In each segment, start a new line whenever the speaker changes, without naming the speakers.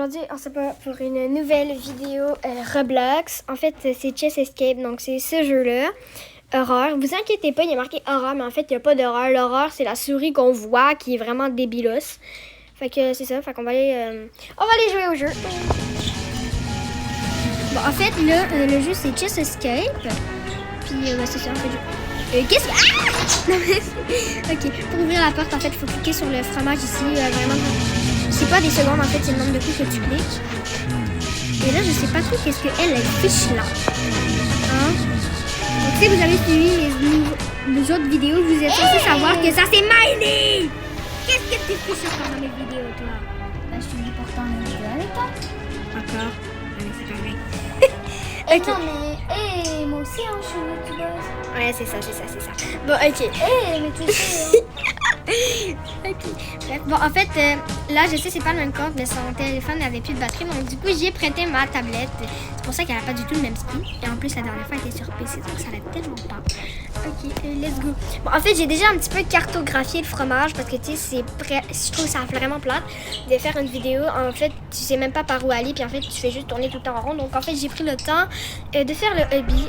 aujourd'hui, on se prépare pour une nouvelle vidéo Roblox. En fait, c'est Chess Escape, donc c'est ce jeu-là. Horreur. Vous inquiétez pas, il y a marqué horreur, mais en fait, il n'y a pas d'horreur. L'horreur, c'est la souris qu'on voit qui est vraiment débilos. Fait que c'est ça, fait qu'on va aller, jouer au jeu. Bon, en fait, là, le jeu, c'est Chess Escape. Puis, c'est ça, en fait. Qu'est-ce que... Ah! Non, mais... Ok, pour ouvrir la porte, en fait, il faut cliquer sur le fromage ici, vraiment... C'est pas des secondes, en fait, c'est le nombre de coups que tu cliques. Et là, je sais pas trop qu'est-ce qu'elle fiche là. Hein? Donc, si vous avez suivi les autres vidéos, vous êtes censé savoir que ça, c'est Miley! Qu'est-ce que tu fiches encore dans mes vidéos, toi?
Je te dis pourtant une vidéo avec toi.
Encore? Allez, c'est pas vrai.
Ok. Non, mais... moi aussi, hein, je suis youtubeuse.
Ouais, c'est ça. Bon, ok.
Mais tu sais...
Ok. Bref, bon, en fait, là, je sais, c'est pas le même compte, mais son téléphone n'avait plus de batterie. Donc, du coup, j'y ai prêté ma tablette. C'est pour ça qu'elle n'a pas du tout le même speed. Et en plus, la dernière fois, elle était sur PC, donc ça l'aide tellement pas. Ok, let's go. Bon, en fait, j'ai déjà un petit peu cartographié le fromage parce que, tu sais, je trouve ça vraiment plate de faire une vidéo. En fait, tu sais même pas par où aller. Puis, en fait, tu fais juste tourner tout le temps en rond. Donc, en fait, j'ai pris le temps de faire le hobby.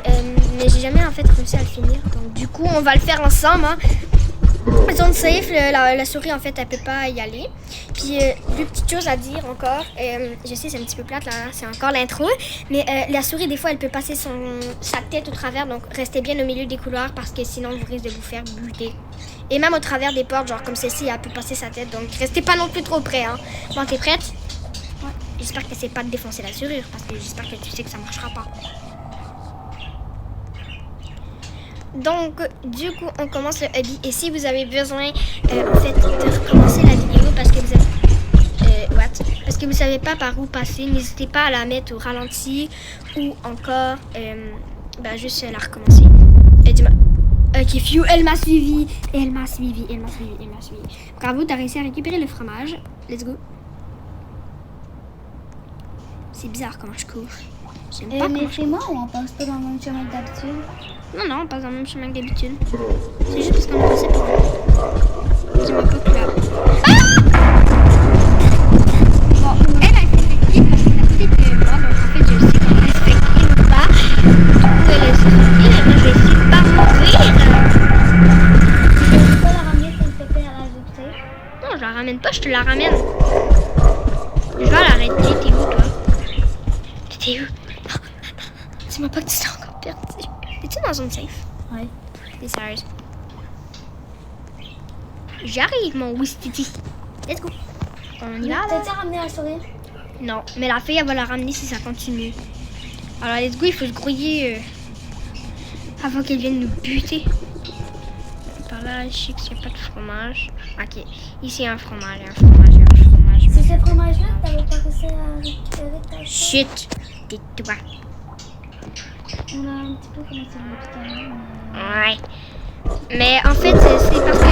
Mais j'ai jamais, en fait, réussi à le finir. Donc, du coup, on va le faire ensemble, hein. Zone safe, la souris en fait elle peut pas y aller. Puis deux petites choses à dire encore. Je sais c'est un petit peu plate là, c'est encore l'intro. Mais la souris des fois elle peut passer sa tête au travers. Donc restez bien au milieu des couloirs parce que sinon vous risquez de vous faire buter. Et même au travers des portes, genre comme celle-ci, elle peut passer sa tête. Donc restez pas non plus trop près. Hein. Bon, t'es prête? Ouais. J'espère que c'est pas de défoncer la serrure parce que j'espère que tu sais que ça marchera pas. Donc, du coup, on commence le hobby. Et si vous avez besoin, en fait, de recommencer la vidéo parce que vous avez... Parce que vous savez pas par où passer, n'hésitez pas à la mettre au ralenti ou encore, juste la recommencer. Dis-moi. Ok, Fiu, elle m'a suivi. Bravo, t'as réussi à récupérer le fromage. Let's go. C'est bizarre comment je cours.
Mais chez moi, on passe pas dans le même chemin que d'habitude.
Non, on passe dans le même chemin que d'habitude. C'est juste parce qu'on est passé par là. Dis-moi pas que là. Ah! Bon, elle a été effective parce qu'elle a côté de moi. Donc en fait, je sais qu'on est effective ou pas. Du coup, elle est effective et moi, je vais essayer de pas mourir.
Tu peux pas la ramener s'il te plaît à la zone.
Non, je la ramène pas, je te la ramène. Je vais l'arrêter. T'es où, toi? T'es où? Non. Dis-moi pas que tu t'es encore perdu. T'es-tu dans zone safe?
Ouais.
T'es sérieuse? J'arrive, mon Wistiti. Let's go. On y va, là?
T'as ramené la souris?
Non, mais la fille, elle va la ramener si ça continue. Alors, let's go, il faut se grouiller avant qu'elle vienne nous buter. Par là, je sais qu'il n'y a pas de fromage. Ok, ici, il y a un fromage,
C'est ce fromage-là que t'avais pas réussi à récupérer ta souris?
Chut, tais-toi.
On a un petit peu commencé l'hôpital.
Ouais. Mais en fait, c'est parce que...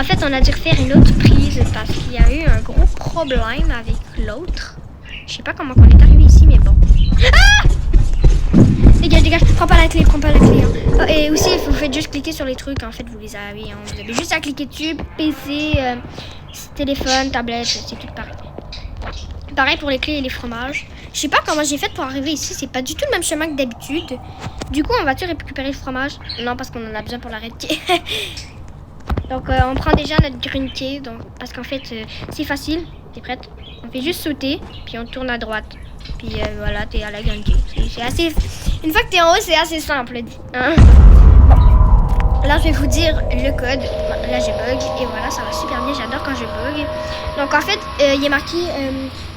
En fait, on a dû refaire une autre prise parce qu'il y a eu un gros problème avec l'autre. Je sais pas comment on est arrivé ici, mais bon. Ah! Dégage, prends pas la clé, hein. Oh, et aussi, vous faites juste cliquer sur les trucs, en fait, vous les avez. Hein. Vous avez juste à cliquer dessus, PC, téléphone, tablette, c'est tout pareil. Pareil pour les clés et les fromages. Je sais pas comment j'ai fait pour arriver ici. C'est pas du tout le même chemin que d'habitude. Du coup, on va-tu récupérer le fromage? Non, parce qu'on en a besoin pour l'arrêter. Donc, on prend déjà notre green key. Donc, parce qu'en fait, c'est facile. T'es prête? On fait juste sauter. Puis, on tourne à droite. Puis, voilà, t'es à la green key. C'est assez... Une fois que t'es en haut, c'est assez simple. Hein? Là, je vais vous dire le code. Là, j'ai bug. Et voilà, ça va super bien. J'adore quand je bug. Donc, en fait, il est marqué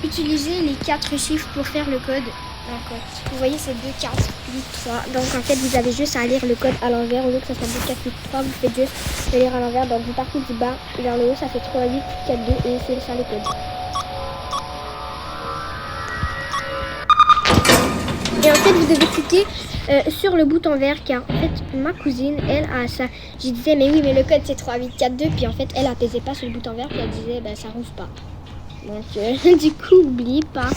utiliser les 4 chiffres pour faire le code. Donc, vous voyez, c'est 2, 4, 8, 3. Donc, en fait, vous avez juste à lire le code à l'envers. Au lieu que ça soit 2, 4, 8, 3, vous faites juste le lire à l'envers. Donc, vous partez du bas vers le haut. Ça fait 3, 8, 4, 2. Et c'est ça le code. Et en fait, vous devez cliquer sur le bouton vert car en fait, ma cousine, elle a ça. Je disais, mais oui, mais le code c'est 3842. Puis en fait, elle apaisait pas sur le bouton vert. Puis elle disait, ben ça rouvre pas. Donc, du coup, n'oubliez pas.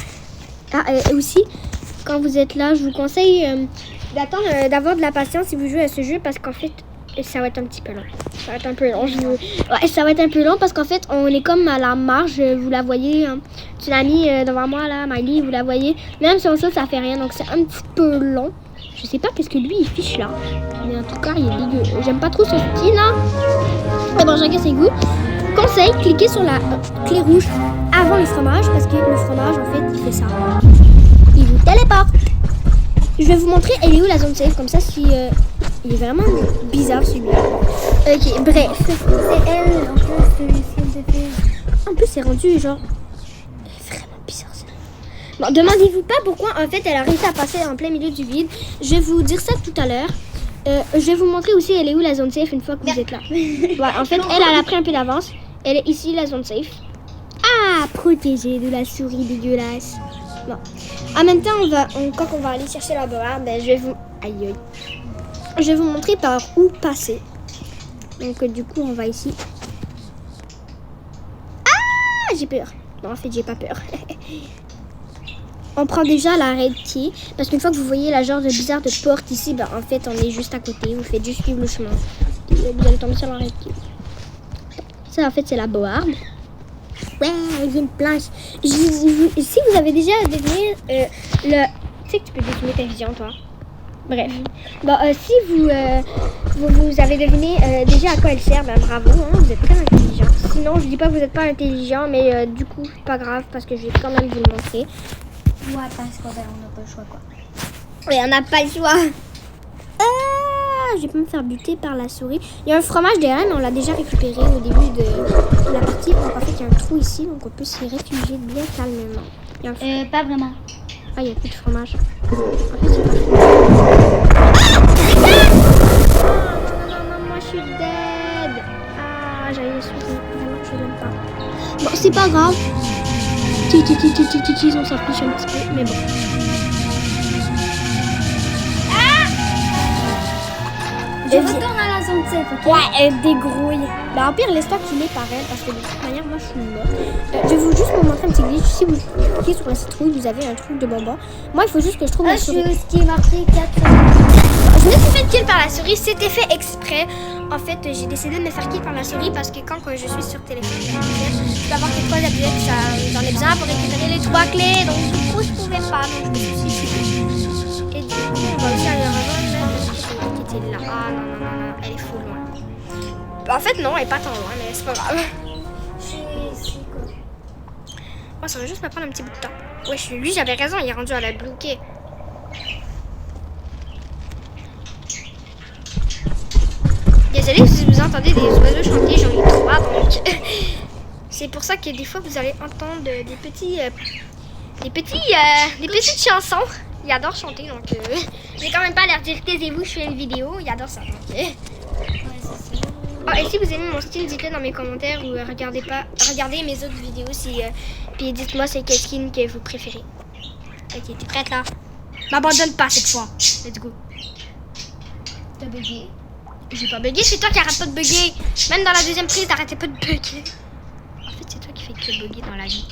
Ah, et aussi, quand vous êtes là, je vous conseille d'attendre, d'avoir de la patience si vous jouez à ce jeu parce qu'en fait, ça va être un petit peu long. Ça va être un peu long. Ouais, ça va être un peu long parce qu'en fait, on est comme à la marge. Vous la voyez. Tu l'as mis devant moi là, Miley. Vous la voyez. Même sans ça, ça fait rien. Donc c'est un petit peu long. Je sais pas qu'est-ce que lui il fiche là. Mais en tout cas, il est dégueu. J'aime pas trop ce skin là. Mais bon, chacun ses goûts. Conseil, cliquez sur la clé rouge avant le fromage parce que le fromage en fait il fait ça. Il vous téléporte. Je vais vous montrer elle est où la zone safe comme ça si il est vraiment bizarre celui-là. Ok, bref.
C'est elle, en plus, celui-ci de fait.
En plus c'est rendu genre vraiment bizarre ça. Bon, demandez-vous pas pourquoi en fait elle a réussi à passer en plein milieu du vide. Je vais vous dire ça tout à l'heure. Je vais vous montrer aussi elle est où la zone safe une fois que vous êtes là. Ouais, en fait elle a pris un peu d'avance. Elle est ici la zone safe. Ah, protégée de la souris dégueulasse. Bon. En même temps, quand on va aller chercher la barre, ben, je vais vous... Aïe, aïe. Je vais vous montrer par où passer. Donc, du coup, on va ici. Ah, j'ai peur. Non, en fait, j'ai pas peur. On prend déjà la red key. Parce qu'une fois que vous voyez la genre de bizarre de porte ici, ben, en fait, on est juste à côté. Vous faites juste suivre le chemin. Et vous allez tomber sur la red key. Ça, en fait, c'est la boarde. Ouais, j'ai une planche. Si vous avez déjà deviné le... Tu sais que tu peux définir ta vision, toi. Bref. Bon, si vous avez deviné déjà à quoi elle sert, ben bravo, hein, vous êtes très intelligent. Sinon, je dis pas que vous n'êtes pas intelligent, mais du coup, pas grave, parce que je vais quand même vous le montrer.
Ouais, parce qu'on n'a pas le choix, quoi.
Oui, on n'a pas le choix. Je vais pas me faire buter par la souris. Il y a un fromage derrière, mais on l'a déjà récupéré au début de la partie. Donc en fait, il y a un trou ici, donc on peut s'y réfugier bien calmement. Il y a un
Pas vraiment.
Ah, il n'y a plus de fromage. En fait, c'est pas fromage. Non, moi je suis dead. Ah, j'avais les souris. Vraiment, je l'aime pas. Bon, c'est pas grave. On s'en fiche un petit peu, mais bon.
Je retourne à la zone safe, ok?
Ouais, elle dégrouille. Bah, en pire, laisse-toi killer par elle, parce que de toute manière, moi, je suis là. Je vais juste vous montrer un petit glitch. Si vous cliquez sur la citrouille, vous avez un truc de bonbon. Moi, il faut juste que je trouve la souris.
Ce qui est marqué 4.
Je me suis fait kill par la souris. C'était fait exprès. En fait, j'ai décidé de me faire kill par la souris parce que quand je suis sur téléphone, je peux avoir quelques fois d'appuyer que j'en ai besoin pour récupérer les 3 clés. Donc, du coup, je pouvais pas. Donc, je me suis dit. Et du coup, on va aussi aller rejoindre qui était là. Ah non, elle est fou loin. En fait, non, elle est pas tant loin, mais c'est pas grave.
Je suis ici, quoi.
Oh, ça va juste me prendre un petit bout de temps. Ouais, lui, j'avais raison, il est rendu à la bloquer. Désolée si vous entendez des oiseaux chanter, j'en ai 3, donc c'est pour ça que des fois vous allez entendre des petites chansons. Il adore chanter, donc j'ai quand même pas l'air de dire taisez-vous, je fais une vidéo, il adore ça. Donc,
Ouais, c'est ça.
Oh, et si vous aimez mon style, dites-le dans mes commentaires ou regardez mes autres vidéos puis dites-moi c'est quel skin que vous préférez. Ok, t'es prête là? M'abandonne pas cette fois. Let's go.
T'as bugué.
J'ai pas bugué, c'est toi qui arrête pas de bugger. Même dans la deuxième prise, t'arrêtais pas de bugger. En fait, c'est toi qui fais que bugger dans la vie.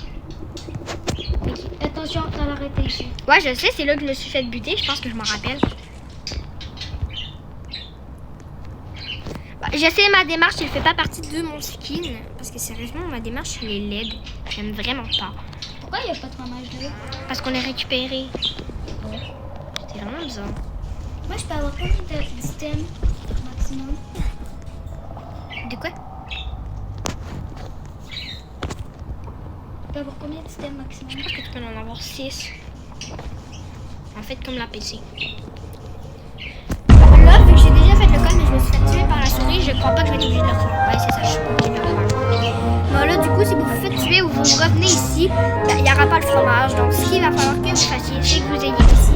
Okay. Attention, t'as l'arrêté ici.
Ouais, je sais, c'est là que je me suis fait buter. Je pense que je m'en rappelle. Bah, j'essaie ma démarche, elle fait pas partie de mon skin. Parce que sérieusement, ma démarche, elle est laide. J'aime vraiment pas.
Pourquoi il n'y a pas de fromage là?
Parce qu'on est récupéré.
Ouais.
C'était vraiment bizarre.
Moi, je peux avoir combien d'items maximum?
De quoi?
Je peux avoir combien d'items maximum?
Je pense que tu peux en avoir 6. En fait, comme la PC. Là, vu que j'ai déjà fait le code, mais je me suis fait tuer par la souris, je crois pas que je vais être obligée de le faire. Ouais, c'est ça, je suis pas obligée de le faire. Bon, là, du coup, si vous vous faites tuer ou vous revenez ici, il n'y aura pas le fromage. Donc, ce qu'il va falloir que vous fassiez, c'est que vous ayez ici.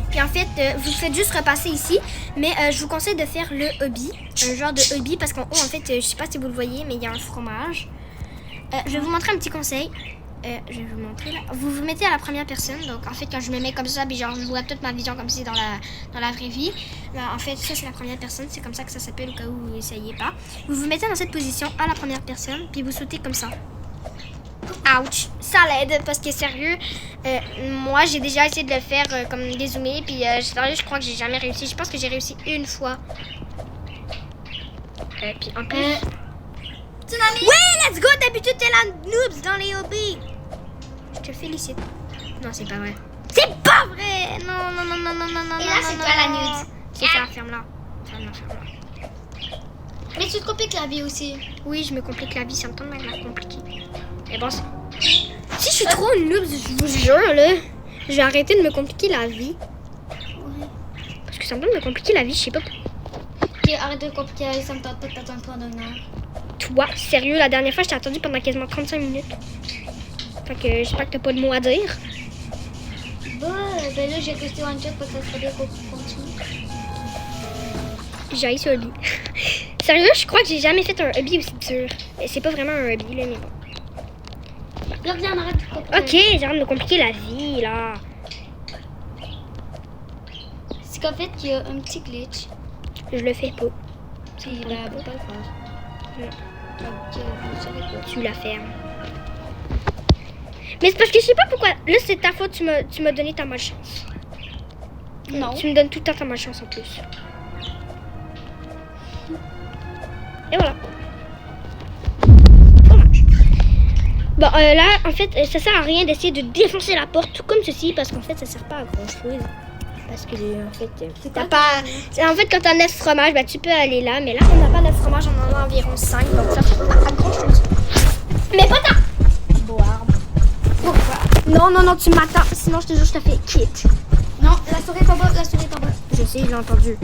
Puis en fait, vous faites juste repasser ici. Mais je vous conseille de faire le hobby. Un genre de hobby, parce qu'en haut, en fait, je sais pas si vous le voyez, mais il y a un fromage. Je vais vous montrer un petit conseil. Je vais vous montrer là. Vous vous mettez à la première personne. Donc en fait quand je me mets comme ça, puis genre je vois toute ma vision comme si dans la vraie vie. Ben, en fait ça c'est la première personne. C'est comme ça que ça s'appelle au cas où vous n'essayez pas. Vous vous mettez dans cette position à la première personne. Puis vous sautez comme ça. ouch, ça l'aide parce que sérieux, moi j'ai déjà essayé de le faire comme dézoomer, puis sérieux, je crois que j'ai jamais réussi. Je pense que j'ai réussi une fois. Puis en plus.
Tsunami!
Ouais, let's go! D'habitude, t'es la noobs dans les hobbies. Je te félicite. Non, c'est pas vrai. C'est pas vrai! Non, non, non, non, non, non, non.
Et là, c'est toi la noob.
C'est ça, ferme-la. Ferme-la, ferme-la.
Mais tu te compliques la vie aussi.
Oui, je me complique la vie, ça me tente de la compliquer. Mais bon, si je suis trop une noob, je vous jure, là, je vais arrêter de me compliquer la vie.
Ouais.
Parce que ça me tente de me compliquer la vie, je sais pas pourquoi.
Ok, arrête de compliquer la vie, ça me tente pas de t'attendre pendant une heure.
Toi, sérieux, la dernière fois, je t'ai attendu pendant quasiment 35 minutes. Fait que j'espère que t'as pas de mots à dire.
Bon, ben là, j'ai testé one shot, parce que ça serait bien qu'on continue.
J'ai ce hobby. Sérieux, je crois que j'ai jamais fait un hobby aussi dur. C'est pas vraiment un hobby, là, mais bon.
Là, viens, arrête de compliquer.
Ok, j'arrête de me compliquer la vie, là.
C'est qu'en fait, il y a un petit glitch.
Je le fais pas.
Et ben, elle peut pas le faire.
Non.
Donc, vous savez quoi.
Tu la fermes. Mais c'est parce que je sais pas pourquoi. Là, c'est ta faute, tu m'as donné ta malchance.
Non.
Tu me donnes tout le temps ta malchance en plus. Et voilà. Dommage. Bon, là, en fait, ça sert à rien d'essayer de défoncer la porte tout comme ceci parce qu'en fait, ça sert pas à grand chose. Parce que, en fait, t'as pas. En fait, quand t'as 9 fromages, bah, tu peux aller là. Mais là, on n'a pas 9 fromages, on en a environ 5. Donc, ça sert pas à grand chose. Mais pas ta. Boire. Pourquoi? Non, non, non, tu m'attends. Sinon, je te jure, je te fais quitte.
Non, la souris est pas bonne, la souris est pas bonne.
Je sais, je l'ai entendu.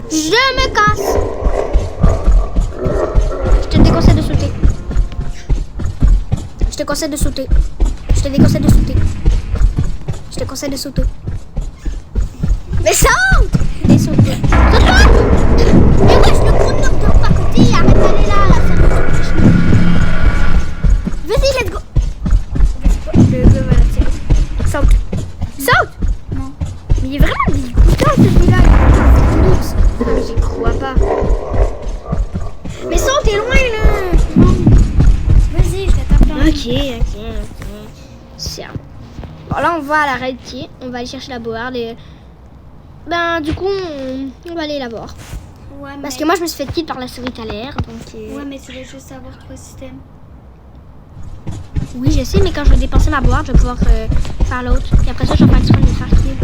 Je me casse. Je te déconseille de sauter. Je te conseille de sauter. Je te déconseille de sauter. Je te conseille de sauter. Mais saute! Et saute. Saute pas! Mais wesh, le gros knock de à côté, arrête d'aller là. Vas-y, let's go. Saute. Saute!
Non.
Mais il est vraiment dégoûtant celui-là. Mais j'y crois pas. Mais saute, t'es loin là.
Non. Vas-y, je vais t'appeler.
Ok. C'est bon, là on va à la réalité. On va aller chercher la boarde et. Ben, du coup, on va aller la voir.
Ouais, mais...
Parce que moi, je me suis fait quitte par la souris tout à l'heure. Donc,
Ouais, mais tu veux juste savoir 3 systèmes.
oui, je sais, mais quand je vais dépenser ma boîte, je vais pouvoir faire l'autre. Et après ça, je vais faire exprès de me faire kill.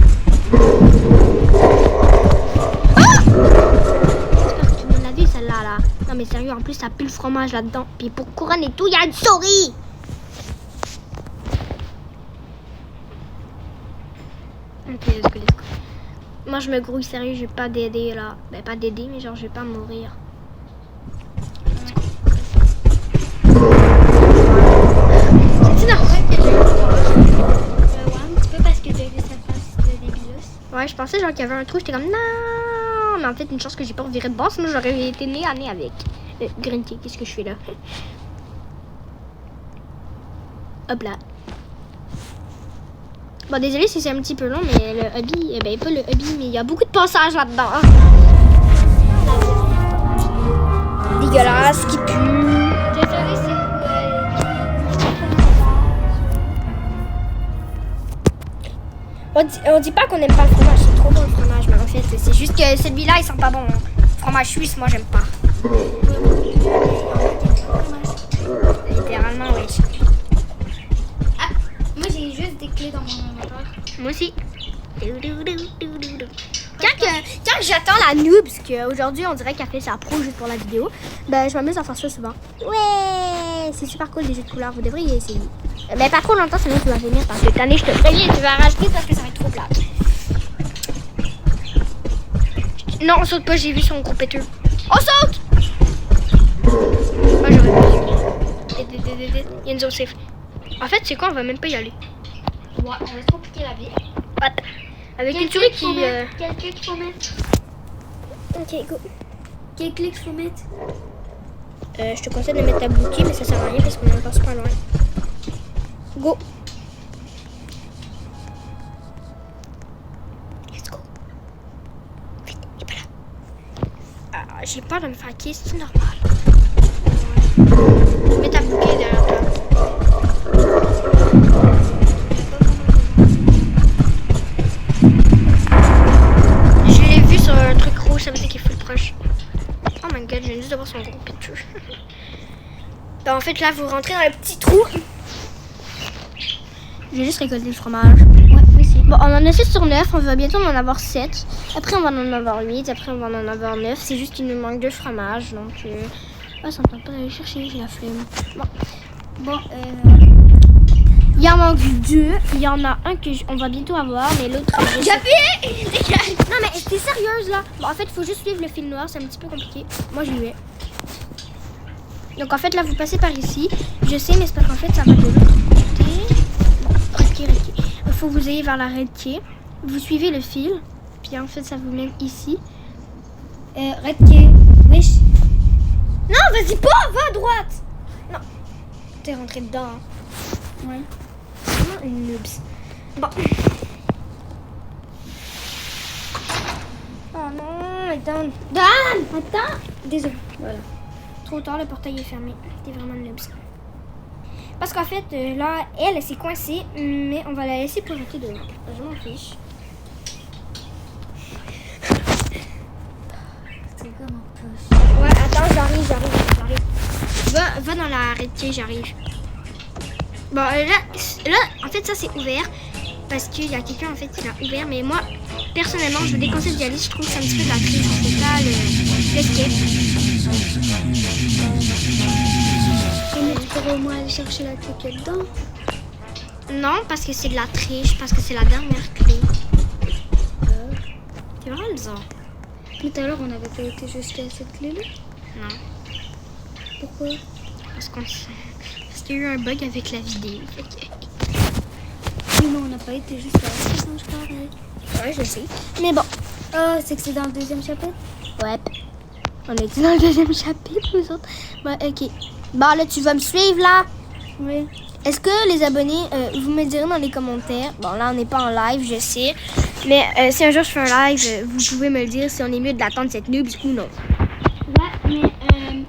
Ah! J'espère que tout le monde l'a vu, celle-là. Là. Non, mais sérieux, en plus, ça pue le fromage là-dedans. Puis pour couronne et tout, il y a une souris. Ok, let's go. Moi, je me grouille, sérieux, je vais pas d'aider là. Ben, pas d'aider, mais genre, je vais pas mourir. C'est normal que j'ai eu
Ouais, un petit peu parce que t'as vu sa face de débilos.
Ouais, je pensais genre qu'il y avait un trou, j'étais comme non. Mais en fait, une chance que j'ai pas reviré de bord, sinon j'aurais été nez à nez avec. Green tea, qu'est-ce que je fais là? Hop là. Bon, désolé si c'est un petit peu long, mais le hobby, eh ben pas le hobby, mais il y a beaucoup de passages là-dedans. Hein. Dégueulasse, qui pue.
Désolé, c'est
On dit pas qu'on aime pas le fromage, c'est trop bon le fromage, mais en fait, c'est juste que celui-là, il sent pas bon. Fromage suisse, moi, j'aime pas. Littéralement, oui.
Ah, moi j'ai juste des clés dans mon inventaire.
Moi aussi. Quand j'attends la noob, parce qu'aujourd'hui on dirait qu'elle fait sa pro juste pour la vidéo, ben je m'amuse à faire ça souvent. Ouais, c'est super cool les jeux de couleurs, vous devriez essayer. Mais pas trop longtemps, sinon tu vas venir parce que cette année je te préviens, tu vas rajouter parce que ça va être trop plate. Non, on saute pas, j'ai vu son gros péteux. On saute! Moi j'aurais pas dû. Il y a une zone safe. En fait, c'est quoi, on va même pas y aller.
Ouais, on va se compliquer la vie.
What? Avec une souris qui...
Quel clic faut mettre?
Ok, go.
Quel clic faut mettre?
Je te conseille de mettre ta bouquet, mais ça sert à rien parce qu'on est encore super loin. Go. Let's go. Vite, il est pas là. J'ai peur de me faire kiss, c'est normal. Ben, en fait, là, vous rentrez dans le petit trou. Je vais juste récolter le fromage.
Ouais, aussi.
Bon, on en a 6 sur 9. On va bientôt en avoir 7. Après, on va en avoir 8. Après, on va en avoir 9. C'est juste qu'il nous manque 2 fromages. Donc, ah, ça me tente pas d'aller chercher. J'ai la flemme.
Bon,
il y en manque 2. Il y en a un que on va bientôt avoir, mais l'autre...
J'ai appuyé!
Non, mais t'es sérieuse, là? Bon, en fait, il faut juste suivre le fil noir. C'est un petit peu compliqué. Moi, j'y vais. Donc, en fait, là, vous passez par ici. Je sais, mais c'est parce qu'en fait, ça va de l'autre côté. Bon, Red Key. Il faut que vous ayez vers la Red Key. Vous suivez le fil. Puis, en fait, ça vous mène ici.
Red Key. Wesh.
Non, vas-y pas! Va à droite! Non. T'es rentré dedans, hein.
Ouais.
Vraiment une noobs. Bon. Oh non, Dan!
Attends.
Désolé.
Voilà.
Trop tard, le portail est fermé. T'es vraiment une noobs. Parce qu'en fait, là, elle s'est coincée, mais on va la laisser pivoter dehors. Je m'en fiche.
C'est comme un peu.
Ouais, attends, j'arrive. Va dans la arrêtée, j'arrive. Bon, là, en fait, ça, c'est ouvert. Parce qu'il y a quelqu'un, en fait, qui l'a ouvert. Mais moi, personnellement, je vous déconseille d'y aller. Je trouve que c'est un petit peu de la triche. C'est pas l'escape.
Mais tu pourrais au moins aller chercher la clé qu'il y a dedans.
Non, parce que c'est de la triche. Parce que c'est la dernière clé. C'est vraiment bizarre.
Mais tout à l'heure, on avait pas été jusqu'à cette clé-là.
Non.
Pourquoi?
Parce qu'il y a eu un bug avec la vidéo.
Oui, mais on n'a pas été jusqu'à la change pareil.
Ouais, je sais. Mais bon.
Oh, c'est que c'est dans le deuxième chapitre?
Ouais. On est dans le deuxième chapitre, nous autres. Ouais, ok. Bon, là, tu vas me suivre, là?
Oui.
Est-ce que les abonnés, vous me direz dans les commentaires. Bon, là, on n'est pas en live, je sais. Mais si un jour je fais un live, vous pouvez me le dire si on est mieux d'attendre cette noobs ou non.
Ouais, mais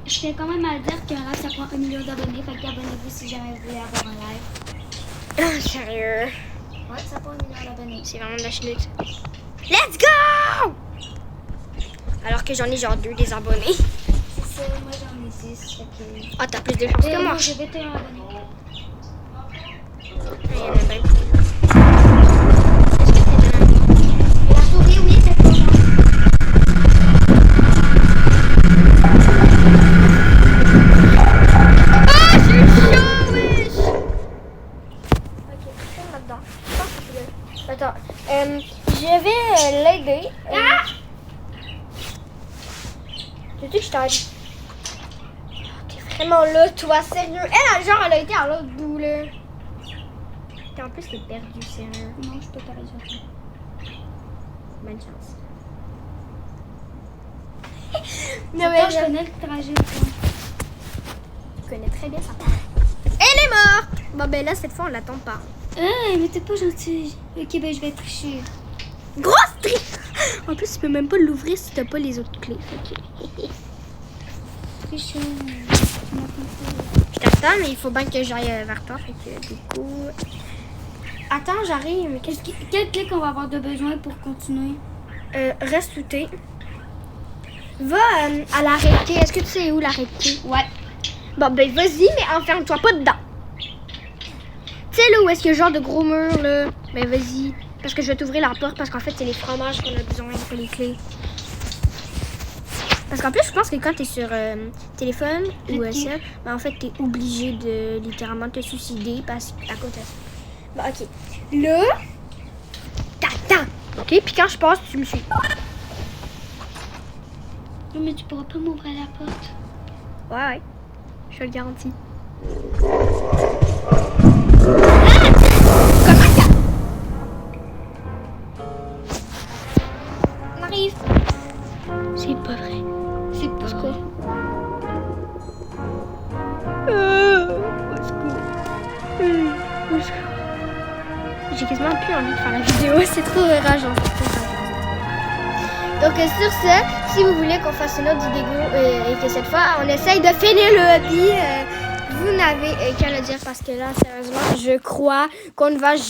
je tiens quand même à dire qu'un live, ça prend 1 million d'abonnés. Fait qu'abonnez-vous si jamais vous voulez avoir un live.
Sérieux?
Ouais, ça prend 1 million d'abonnés.
C'est vraiment de la chenoute. Let's go! Alors que j'en ai genre 2 des abonnés.
C'est ça, moi j'en ai 6. Fait que...
Ah, t'as plus de chance que moi.
J'ai 21 abonnés.
Il y en a bien plus. Est-ce que t'es dans la...
La souris, oui, c'est pas moi.
Ah, j'ai eu chaud, wesh! Ok, ferme là-dedans. Je pense que c'est là. Attends, je vais l'aider. Ah! Tu sais que je t'aide. T'es vraiment là, toi, sérieux. Elle a été à l'autre bout, là. Et en plus, t'es perdu, sérieux.
Non, je peux pas résoudre.
Bonne chance.
Non, je connais le trajet.
Tu connais très bien ça. Elle est morte! Bon, ben là, cette fois, on l'attend pas.
Mais t'es pas gentil. Ok, ben je vais tricher.
Grosse triche! En plus, tu peux même pas l'ouvrir si t'as pas les autres clés. Ok.
Tricher.
Je t'attends, mais il faut bien que j'aille vers toi. Fait que du coup. Attends, j'arrive. Mais
Quelle clé qu'on va avoir de besoin pour continuer?
reste où t'es. Va à l'arrêté. Est-ce que tu sais où l'arrêté?
Ouais.
Bon, ben vas-y, mais enferme-toi pas dedans. Tu sais là où est-ce qu'il y a genre de gros murs là? Ben vas-y. Parce que je vais t'ouvrir la porte parce qu'en fait, c'est les fromages qu'on a besoin pour les clés. Parce qu'en plus, je pense que quand t'es sur téléphone ou ça, ben en fait, t'es obligé de littéralement te suicider parce qu'à cause de ça. Bon, ok. Là, t'attends. Ok, puis quand je passe, tu me suis.
Non, mais tu pourras pas m'ouvrir la porte.
Ouais. Je te le garantis. Comment ça? On arrive. C'est pas vrai.
C'est pas
quoi? Au secours. J'ai quasiment plus envie de faire la vidéo. C'est trop rageant. Donc sur ce, si vous voulez qu'on fasse une autre vidéo et que cette fois on essaye de finir le hobby, vous n'avez qu'à le dire parce que là, sérieusement, je crois qu'on ne va